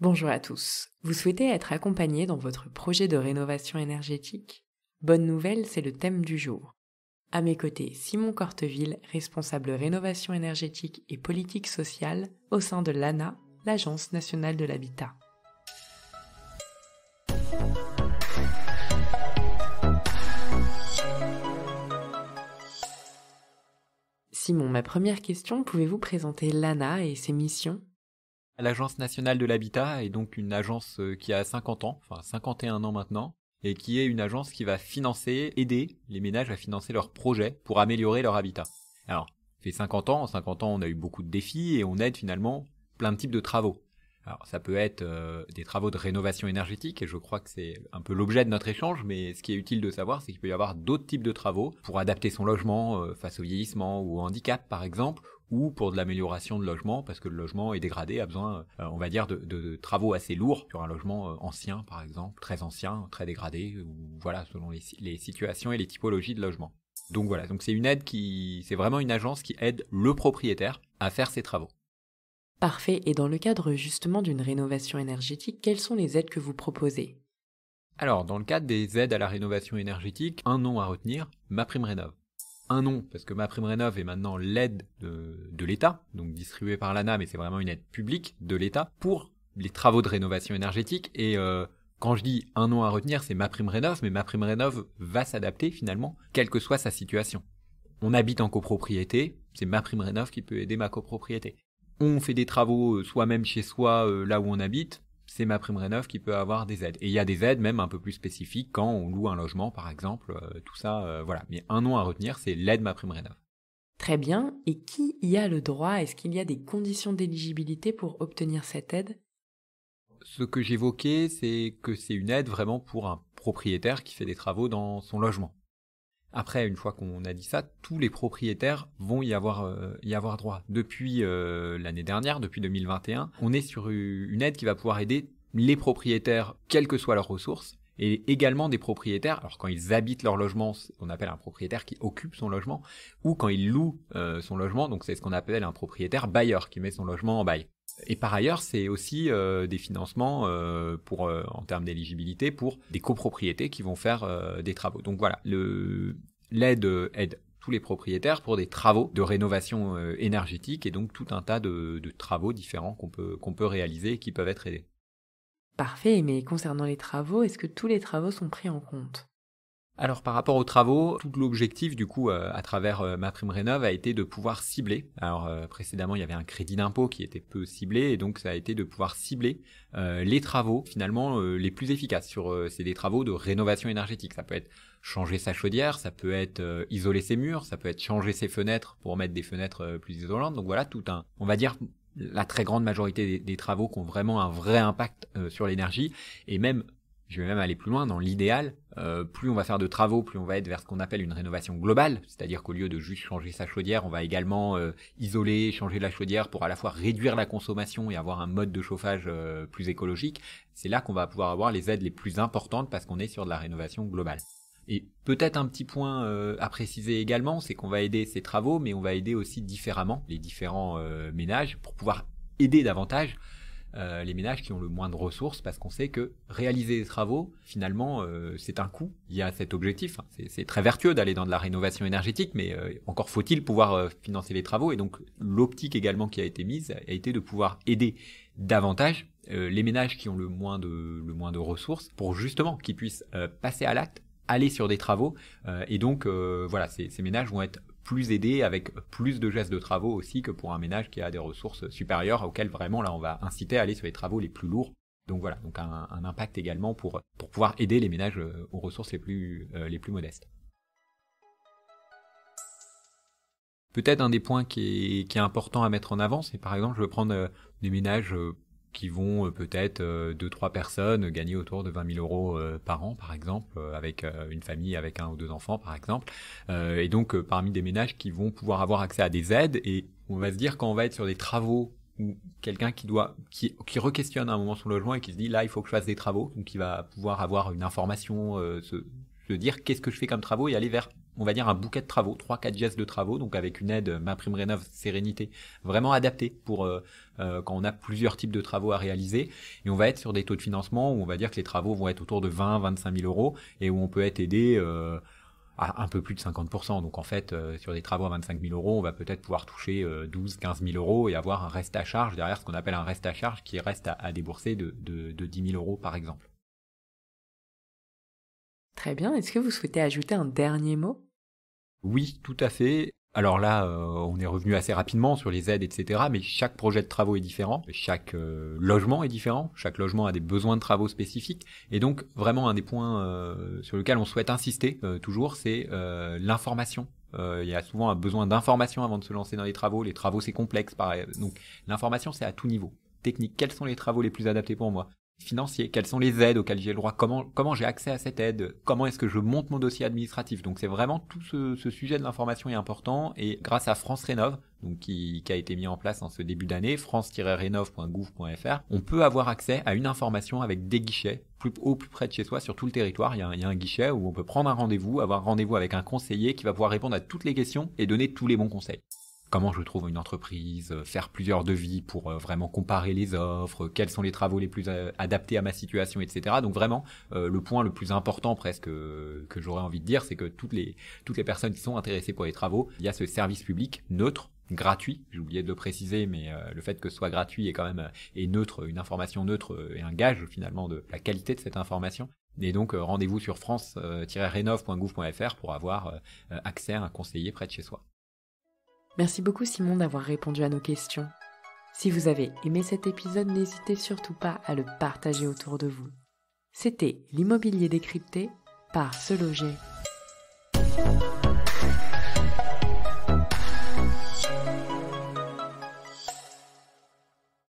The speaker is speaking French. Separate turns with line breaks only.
Bonjour à tous. Vous souhaitez être accompagné dans votre projet de rénovation énergétique? Bonne nouvelle, c'est le thème du jour. À mes côtés, Simon Corteville, responsable rénovation énergétique et politique sociale au sein de l'ANA, l'Agence nationale de l'habitat. Simon, ma première question, pouvez-vous présenter l'ANA et ses missions?
L'Agence nationale de l'habitat est donc une agence qui a 50 ans, enfin 51 ans maintenant, et qui est une agence qui va aider les ménages à financer leurs projets pour améliorer leur habitat. Alors, ça fait 50 ans, en 50 ans on a eu beaucoup de défis et on aide finalement plein de types de travaux. Alors ça peut être des travaux de rénovation énergétique, et je crois que c'est un peu l'objet de notre échange, mais ce qui est utile de savoir, c'est qu'il peut y avoir d'autres types de travaux pour adapter son logement face au vieillissement ou au handicap par exemple, ou pour de l'amélioration de logement, parce que le logement est dégradé, a besoin, on va dire, de travaux assez lourds sur un logement ancien par exemple, très ancien, très dégradé, ou voilà, selon les situations et les typologies de logement. Donc voilà, donc c'est vraiment une agence qui aide le propriétaire à faire ses travaux.
Parfait, et dans le cadre justement d'une rénovation énergétique, quelles sont les aides que vous proposez?
Alors, dans le cadre des aides à la rénovation énergétique, un nom à retenir, MaPrimeRénov'. Un nom, parce que MaPrimeRénov' est maintenant l'aide de l'État, donc distribuée par l'ANA, mais c'est vraiment une aide publique de l'État pour les travaux de rénovation énergétique. Et quand je dis un nom à retenir, c'est MaPrimeRénov', mais MaPrimeRénov' va s'adapter finalement, quelle que soit sa situation. On habite en copropriété, c'est MaPrimeRénov' qui peut aider ma copropriété. On fait des travaux soi-même chez soi, là où on habite, c'est MaPrimeRénov' qui peut avoir des aides. Et il y a des aides même un peu plus spécifiques quand on loue un logement, par exemple, tout ça, voilà. Mais un nom à retenir, c'est l'aide MaPrimeRénov'.
Très bien, et qui y a le droit? Est-ce qu'il y a des conditions d'éligibilité pour obtenir cette aide?
Ce que j'évoquais, c'est que c'est une aide vraiment pour un propriétaire qui fait des travaux dans son logement. Après, une fois qu'on a dit ça, tous les propriétaires vont y avoir droit. Depuis l'année dernière, depuis 2021, on est sur une aide qui va pouvoir aider les propriétaires, quelles que soient leurs ressources, et également des propriétaires, alors quand ils habitent leur logement, on appelle un propriétaire qui occupe son logement, ou quand ils louent son logement, donc c'est ce qu'on appelle un propriétaire bailleur qui met son logement en bail. Et par ailleurs, c'est aussi des financements en termes d'éligibilité pour des copropriétés qui vont faire des travaux. Donc voilà, l'aide aide tous les propriétaires pour des travaux de rénovation énergétique et donc tout un tas de travaux différents qu'on peut réaliser et qui peuvent être aidés.
Parfait, mais concernant les travaux, est-ce que tous les travaux sont pris en compte?
Alors par rapport aux travaux, tout l'objectif du coup à travers MaPrimeRénov' a été de pouvoir cibler. Alors précédemment il y avait un crédit d'impôt qui était peu ciblé et donc ça a été de pouvoir cibler les travaux finalement les plus efficaces c'est des travaux de rénovation énergétique. Ça peut être changer sa chaudière, ça peut être isoler ses murs, ça peut être changer ses fenêtres pour mettre des fenêtres plus isolantes. Donc voilà on va dire la très grande majorité des travaux qui ont vraiment un vrai impact sur l'énergie et même je vais même aller plus loin, dans l'idéal, plus on va faire de travaux, plus on va être vers ce qu'on appelle une rénovation globale, c'est-à-dire qu'au lieu de juste changer sa chaudière, on va également isoler, changer la chaudière pour à la fois réduire la consommation et avoir un mode de chauffage plus écologique. C'est là qu'on va pouvoir avoir les aides les plus importantes parce qu'on est sur de la rénovation globale. Et peut-être un petit point à préciser également, c'est qu'on va aider ces travaux, mais on va aider aussi différemment les différents ménages pour pouvoir aider davantage les ménages qui ont le moins de ressources, parce qu'on sait que réaliser des travaux, finalement, c'est un coût. Il y a cet objectif. C'est très vertueux d'aller dans de la rénovation énergétique, mais encore faut-il pouvoir financer les travaux. Et donc, l'optique également qui a été mise a été de pouvoir aider davantage les ménages qui ont le moins de ressources pour justement qu'ils puissent passer à l'acte, aller sur des travaux. Et donc, voilà, ces ménages vont être plus aidés avec plus de gestes de travaux aussi que pour un ménage qui a des ressources supérieures auxquelles vraiment là on va inciter à aller sur les travaux les plus lourds. Donc voilà, donc un impact également pour pouvoir aider les ménages aux ressources les plus modestes. Peut-être un des points qui est important à mettre en avant, c'est par exemple je veux prendre des ménages qui vont peut-être 2-3 personnes gagner autour de 20 000 euros par an, par exemple, avec une famille avec 1 ou 2 enfants, par exemple. Et donc, parmi des ménages qui vont pouvoir avoir accès à des aides, et on va se dire quand on va être sur des travaux ou quelqu'un qui re-questionne à un moment son logement et qui se dit là, il faut que je fasse des travaux, donc il va pouvoir avoir une information, se dire qu'est-ce que je fais comme travaux et aller vers on va dire un bouquet de travaux, 3-4 gestes de travaux, donc avec une aide MaPrimeRénov' Sérénité vraiment adaptée pour quand on a plusieurs types de travaux à réaliser. Et on va être sur des taux de financement où on va dire que les travaux vont être autour de 20-25 000 euros et où on peut être aidé à un peu plus de 50%. Donc en fait, sur des travaux à 25 000 euros, on va peut-être pouvoir toucher 12-15 000 euros et avoir un reste à charge derrière, ce qu'on appelle un reste à charge qui reste à débourser de 10 000 euros par exemple.
Très bien, est-ce que vous souhaitez ajouter un dernier mot ?
Oui, tout à fait. Alors là, on est revenu assez rapidement sur les aides, etc. Mais chaque projet de travaux est différent, chaque logement est différent, chaque logement a des besoins de travaux spécifiques. Et donc, vraiment, un des points sur lequel on souhaite insister toujours, c'est l'information. Il y a souvent un besoin d'information avant de se lancer dans les travaux. Les travaux, c'est complexe, pareil. Donc, l'information, c'est à tout niveau. Technique, quels sont les travaux les plus adaptés pour moi ? Financier, quelles sont les aides auxquelles j'ai le droit, comment j'ai accès à cette aide, comment est-ce que je monte mon dossier administratif. Donc c'est vraiment tout ce sujet de l'information est important, et grâce à France Rénov', donc qui a été mis en place en ce début d'année, france-rénov.gouv.fr, on peut avoir accès à une information avec des guichets au plus près de chez soi sur tout le territoire. Il y a un guichet où on peut prendre un rendez-vous, avoir un rendez-vous avec un conseiller qui va pouvoir répondre à toutes les questions et donner tous les bons conseils. Comment je trouve une entreprise, faire plusieurs devis pour vraiment comparer les offres, quels sont les travaux les plus adaptés à ma situation, etc. Donc vraiment, le point le plus important presque que j'aurais envie de dire, c'est que toutes les personnes qui sont intéressées pour les travaux, il y a ce service public neutre, gratuit, j'ai oublié de le préciser, mais le fait que ce soit gratuit est quand même et neutre, une information neutre est un gage finalement de la qualité de cette information. Et donc rendez-vous sur france-rénov.gouv.fr pour avoir accès à un conseiller près de chez soi.
Merci beaucoup Simon d'avoir répondu à nos questions. Si vous avez aimé cet épisode, n'hésitez surtout pas à le partager autour de vous. C'était l'immobilier décrypté par Se Loger.